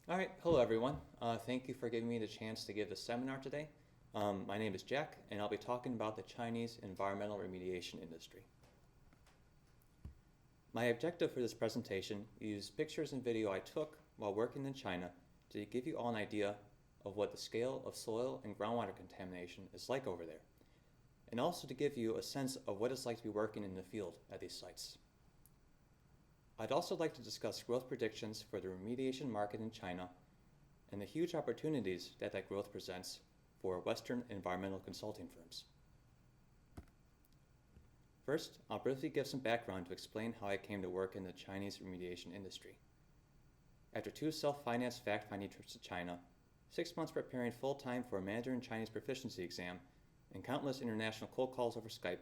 All right, hello everyone. Thank you for giving me the chance to give this seminar today. My name is Jack, and I'll be talking about the Chinese environmental remediation industry. My objective for this presentation is to use pictures and video I took while working in China to give you all an idea of what the scale of soil and groundwater contamination is like over there, and also to give you a sense of what it's like to be working in the field at these sites. I'd also like to discuss growth predictions for the remediation market in China and the huge opportunities that growth presents for Western environmental consulting firms. First, I'll briefly give some background to explain how I came to work in the Chinese remediation industry. After 2 self-financed fact-finding trips to China, 6 months preparing full-time for a Mandarin Chinese proficiency exam, and countless international cold calls over Skype,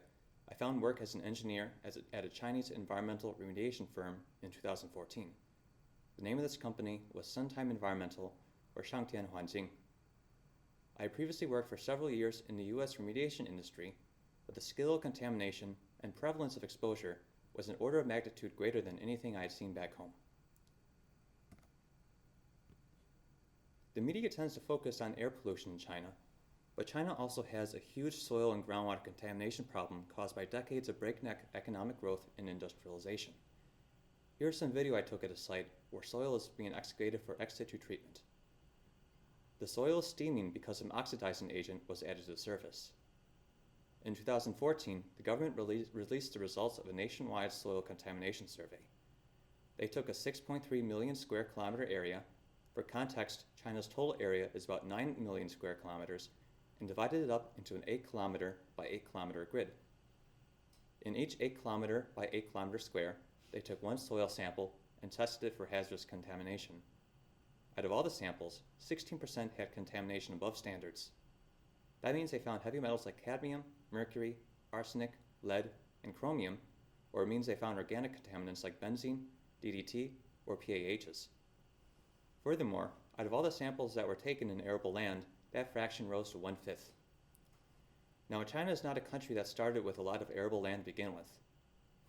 I found work as an engineer at a Chinese environmental remediation firm in 2014. The name of this company was Suntime Environmental, or Shangtian Huanjing. I had previously worked for several years in the US remediation industry, but the scale of contamination and prevalence of exposure was an order of magnitude greater than anything I had seen back home. The media tends to focus on air pollution in China, but China also has a huge soil and groundwater contamination problem caused by decades of breakneck economic growth and industrialization. Here's some video I took at a site where soil is being excavated for ex situ treatment. The soil is steaming because an oxidizing agent was added to the surface. In 2014, the government released the results of a nationwide soil contamination survey. They took a 6.3 million square kilometer area. For context, China's total area is about 9 million square kilometers, and divided it up into an 8 kilometer by 8 kilometer grid. In each 8 kilometer by 8 kilometer square, they took one soil sample and tested it for hazardous contamination. Out of all the samples, 16% had contamination above standards. That means they found heavy metals like cadmium, mercury, arsenic, lead, and chromium, or it means they found organic contaminants like benzene, DDT, or PAHs. Furthermore, out of all the samples that were taken in arable land, that fraction rose to 1/5. Now, China is not a country that started with a lot of arable land to begin with.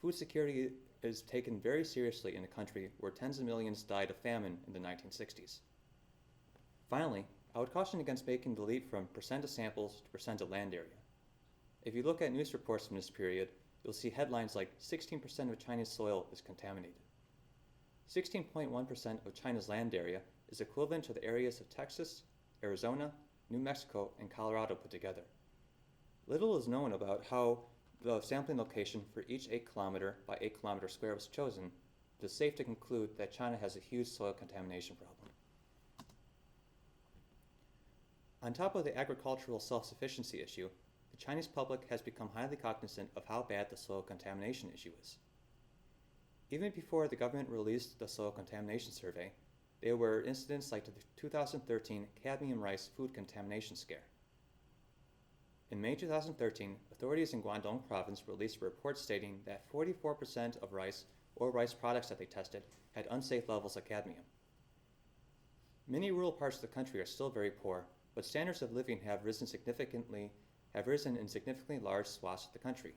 Food security is taken very seriously in a country where tens of millions died of famine in the 1960s. Finally, I would caution against making the leap from percent of samples to percent of land area. If you look at news reports from this period, you'll see headlines like 16% of China's soil is contaminated. 16.1% of China's land area is equivalent to the areas of Texas, Arizona, New Mexico, and Colorado put together. Little is known about how the sampling location for each 8 kilometer by 8 kilometer square was chosen, but it's safe to conclude that China has a huge soil contamination problem. On top of the agricultural self-sufficiency issue, the Chinese public has become highly cognizant of how bad the soil contamination issue is. Even before the government released the soil contamination survey, there were incidents like the 2013 cadmium rice food contamination scare. In May 2013, authorities in Guangdong province released a report stating that 44% of rice or rice products that they tested had unsafe levels of cadmium. Many rural parts of the country are still very poor, but standards of living have risen in significantly large swaths of the country.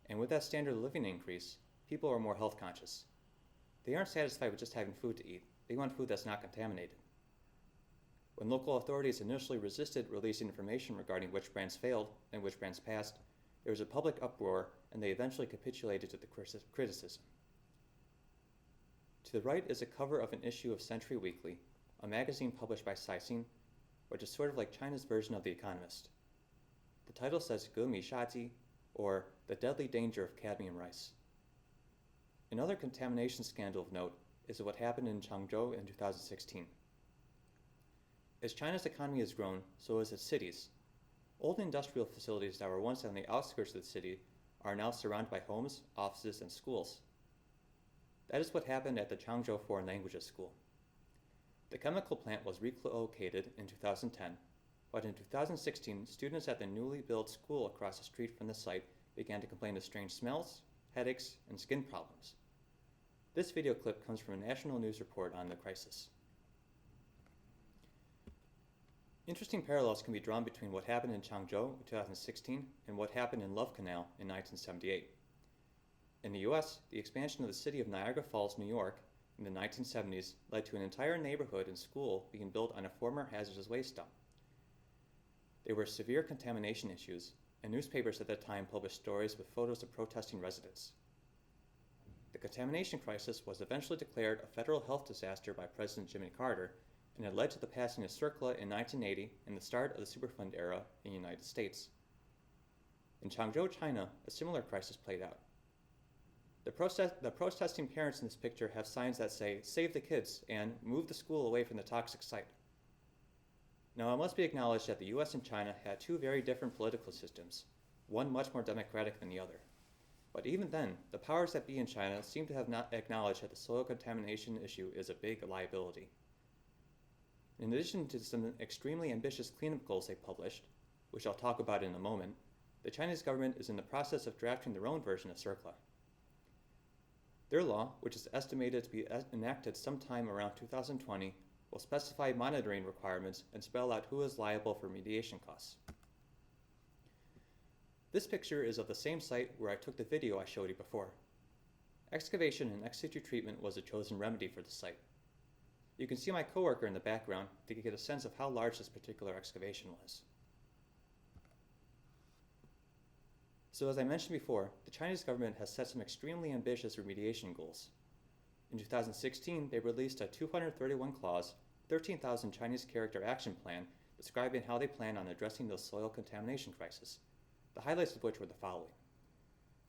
And with that standard of living increase, people are more health conscious. They aren't satisfied with just having food to eat. They want food that's not contaminated. When local authorities initially resisted releasing information regarding which brands failed and which brands passed, there was a public uproar, and they eventually capitulated to the criticism. To the right is a cover of an issue of Century Weekly, a magazine published by Caixin, which is sort of like China's version of The Economist. The title says "Ge Mi Shaji," or "The Deadly Danger of Cadmium Rice." Another contamination scandal of note is what happened in Changzhou in 2016. As China's economy has grown, so has its cities. Old industrial facilities that were once on the outskirts of the city are now surrounded by homes, offices, and schools. That is what happened at the Changzhou Foreign Languages School. The chemical plant was relocated in 2010, but in 2016, students at the newly built school across the street from the site began to complain of strange smells, headaches, and skin problems. This video clip comes from a national news report on the crisis. Interesting parallels can be drawn between what happened in Changzhou in 2016 and what happened in Love Canal in 1978. In the US, the expansion of the city of Niagara Falls, New York, in the 1970s led to an entire neighborhood and school being built on a former hazardous waste dump. There were severe contamination issues, and newspapers at that time published stories with photos of protesting residents. The contamination crisis was eventually declared a federal health disaster by President Jimmy Carter, and it led to the passing of CERCLA in 1980 and the start of the Superfund era in the United States. In Changzhou, China, a similar crisis played out. The protesting parents in this picture have signs that say, "Save the kids," and "Move the school away from the toxic site." Now, it must be acknowledged that the US and China had two very different political systems, one much more democratic than the other. But even then, the powers that be in China seem to have not acknowledged that the soil contamination issue is a big liability. In addition to some extremely ambitious cleanup goals they published, which I'll talk about in a moment, the Chinese government is in the process of drafting their own version of CERCLA. Their law, which is estimated to be enacted sometime around 2020, will specify monitoring requirements and spell out who is liable for remediation costs. This picture is of the same site where I took the video I showed you before. Excavation and ex-situ treatment was the chosen remedy for the site. You can see my coworker in the background to get a sense of how large this particular excavation was. So as I mentioned before, the Chinese government has set some extremely ambitious remediation goals. In 2016, they released a 231-clause, 13,000 Chinese character action plan describing how they plan on addressing the soil contamination crisis, the highlights of which were the following.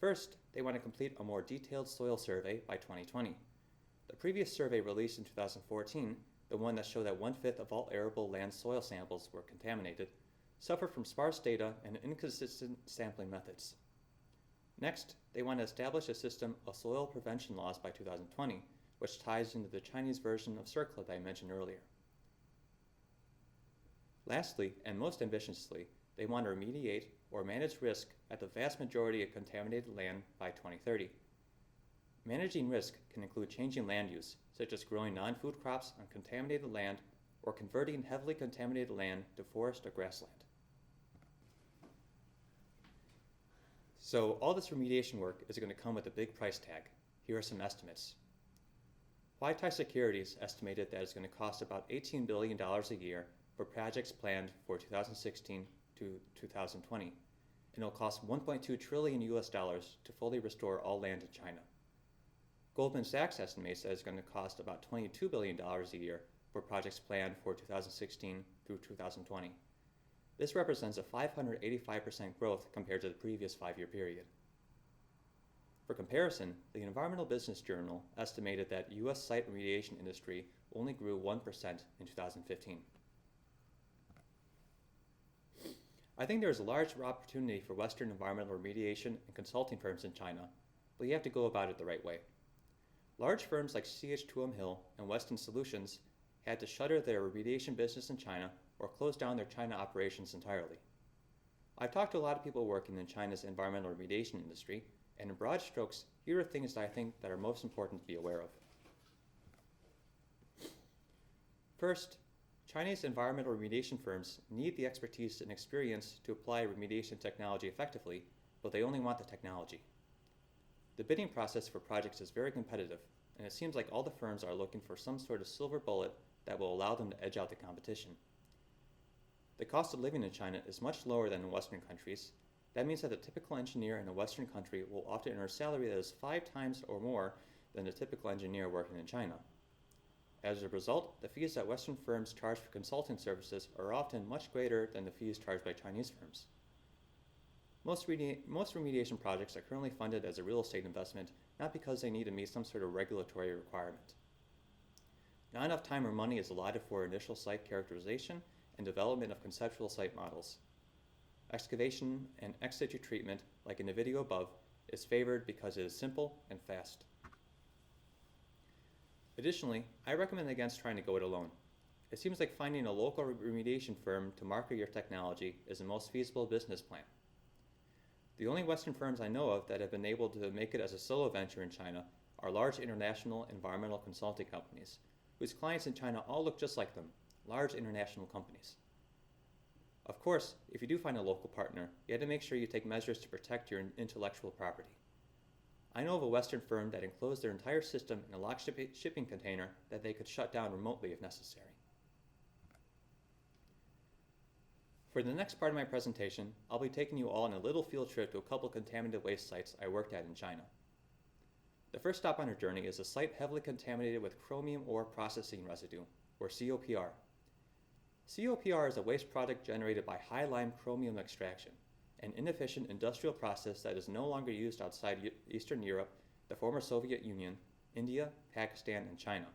First, they want to complete a more detailed soil survey by 2020. The previous survey released in 2014, the one that showed that 1/5 of all arable land soil samples were contaminated, suffered from sparse data and inconsistent sampling methods. Next, they want to establish a system of soil prevention laws by 2020, which ties into the Chinese version of CERCLA that I mentioned earlier. Lastly, and most ambitiously, they want to remediate or manage risk at the vast majority of contaminated land by 2030. Managing risk can include changing land use, such as growing non-food crops on contaminated land or converting heavily contaminated land to forest or grassland. So all this remediation work is going to come with a big price tag. Here are some estimates. Huatai Securities estimated that it's going to cost about $18 billion a year for projects planned for 2016 to 2020, and it'll cost $1.2 trillion to fully restore all land in China. Goldman Sachs estimates that it's going to cost about $22 billion a year for projects planned for 2016 through 2020. This represents a 585% growth compared to the previous 5-year period. For comparison, the Environmental Business Journal estimated that U.S. site remediation industry only grew 1% in 2015. I think there is a large opportunity for Western environmental remediation and consulting firms in China, but you have to go about it the right way. Large firms like CH2M Hill and Weston Solutions had to shutter their remediation business in China or close down their China operations entirely. I've talked to a lot of people working in China's environmental remediation industry, and in broad strokes, here are things that I think that are most important to be aware of. First, Chinese environmental remediation firms need the expertise and experience to apply remediation technology effectively, but they only want the technology. The bidding process for projects is very competitive, and it seems like all the firms are looking for some sort of silver bullet that will allow them to edge out the competition. The cost of living in China is much lower than in Western countries. That means that a typical engineer in a Western country will often earn a salary that is 5 times or more than a typical engineer working in China. As a result, the fees that Western firms charge for consulting services are often much greater than the fees charged by Chinese firms. Most remediation projects are currently funded as a real estate investment, not because they need to meet some sort of regulatory requirement. Not enough time or money is allotted for initial site characterization and development of conceptual site models. Excavation and ex-situ treatment, like in the video above, is favored because it is simple and fast. Additionally, I recommend against trying to go it alone. It seems like finding a local remediation firm to market your technology is the most feasible business plan. The only Western firms I know of that have been able to make it as a solo venture in China are large international environmental consulting companies, whose clients in China all look just like them, large international companies. Of course, if you do find a local partner, you have to make sure you take measures to protect your intellectual property. I know of a Western firm that enclosed their entire system in a locked shipping container that they could shut down remotely if necessary. For the next part of my presentation, I'll be taking you all on a little field trip to a couple contaminated waste sites I worked at in China. The first stop on our journey is a site heavily contaminated with chromium ore processing residue, or COPR. COPR is a waste product generated by high-lime chromium extraction, an inefficient industrial process that is no longer used outside Eastern Europe, the former Soviet Union, India, Pakistan, and China.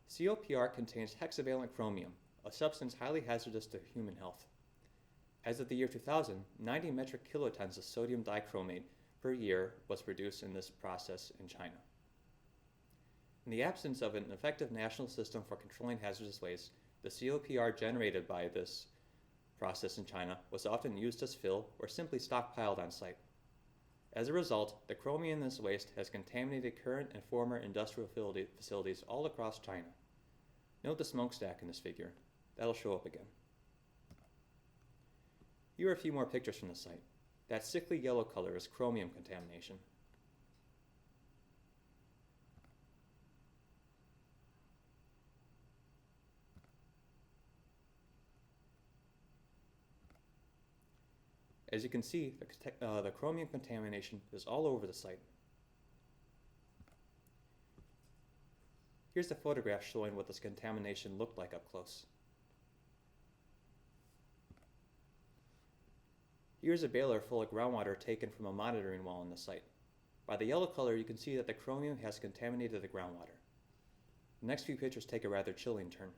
COPR contains hexavalent chromium, a substance highly hazardous to human health. As of the year 2000, 90 metric kilotons of sodium dichromate per year was produced in this process in China. In the absence of an effective national system for controlling hazardous waste, the COPR generated by this process in China was often used as fill or simply stockpiled on site. As a result, the chromium in this waste has contaminated current and former industrial facilities all across China. Note the smokestack in this figure. That'll show up again. Here are a few more pictures from the site. That sickly yellow color is chromium contamination. As you can see, the chromium contamination is all over the site. Here's a photograph showing what this contamination looked like up close. Here's a baler full of groundwater taken from a monitoring well on the site. By the yellow color, you can see that the chromium has contaminated the groundwater. The next few pictures take a rather chilling turn.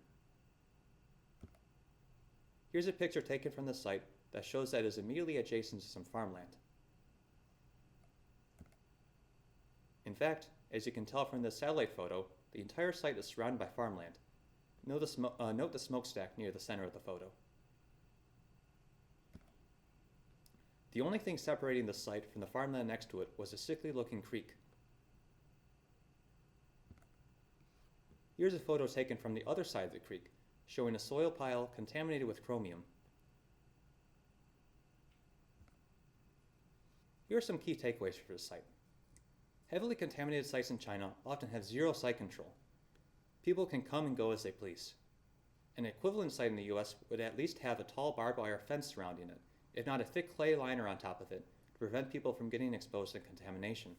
Here's a picture taken from the site that shows that it is immediately adjacent to some farmland. In fact, as you can tell from this satellite photo, the entire site is surrounded by farmland. Note the smokestack near the center of the photo. The only thing separating the site from the farmland next to it was a sickly-looking creek. Here's a photo taken from the other side of the creek, showing a soil pile contaminated with chromium. Here are some key takeaways for this site. Heavily contaminated sites in China often have zero site control. People can come and go as they please. An equivalent site in the US would at least have a tall barbed wire fence surrounding it, if not a thick clay liner on top of it, to prevent people from getting exposed to contamination.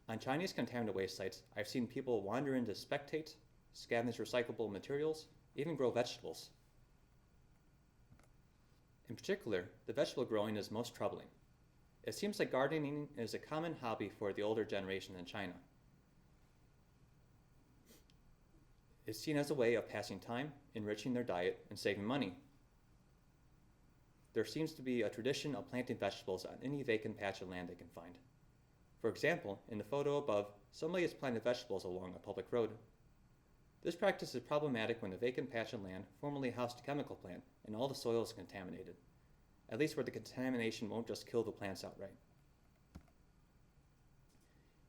On Chinese contaminated waste sites, I've seen people wander in to spectate, scavenge recyclable materials, even grow vegetables. In particular, the vegetable growing is most troubling. It seems like gardening is a common hobby for the older generation in China. It's seen as a way of passing time, enriching their diet, and saving money. There seems to be a tradition of planting vegetables on any vacant patch of land they can find. For example, in the photo above, somebody has planted vegetables along a public road. This practice is problematic when the vacant patch of land formerly housed a chemical plant and all the soil is contaminated, at least where the contamination won't just kill the plants outright.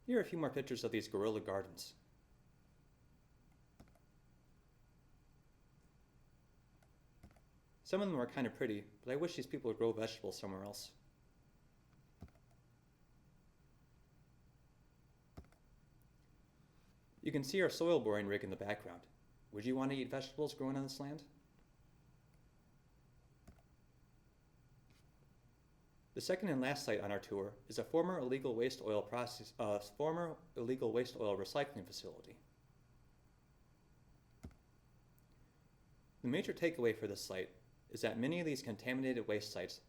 Here are a few more pictures of these guerrilla gardens. Some of them are kind of pretty, but I wish these people would grow vegetables somewhere else. You can see our soil boring rig in the background. Would you want to eat vegetables growing on this land? The second and last site on our tour is a former illegal waste oil recycling facility. The major takeaway for this site is that many of these contaminated waste sites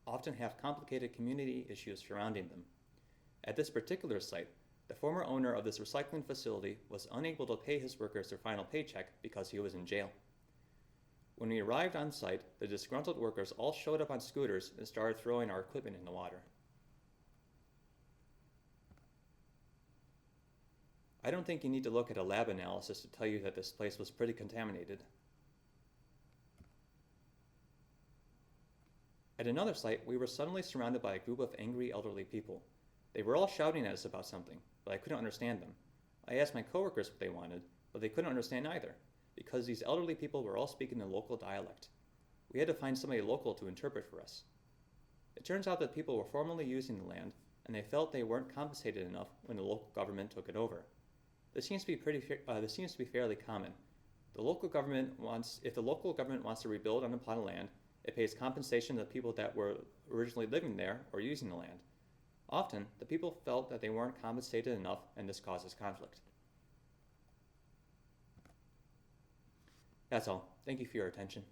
often have complicated community issues surrounding them. At this particular site, the former owner of this recycling facility was unable to pay his workers their final paycheck because he was in jail. When we arrived on site, the disgruntled workers all showed up on scooters and started throwing our equipment in the water. I don't think you need to look at a lab analysis to tell you that this place was pretty contaminated. At another site, we were suddenly surrounded by a group of angry elderly people. They were all shouting at us about something, but I couldn't understand them. I asked my coworkers what they wanted, but they couldn't understand either, because these elderly people were all speaking a local dialect. We had to find somebody local to interpret for us. It turns out that people were formerly using the land, and they felt they weren't compensated enough when the local government took it over. This seems to be fairly common. If the local government wants to rebuild on a plot of land, it pays compensation to the people that were originally living there or using the land. Often, the people felt that they weren't compensated enough, and this causes conflict. That's all. Thank you for your attention.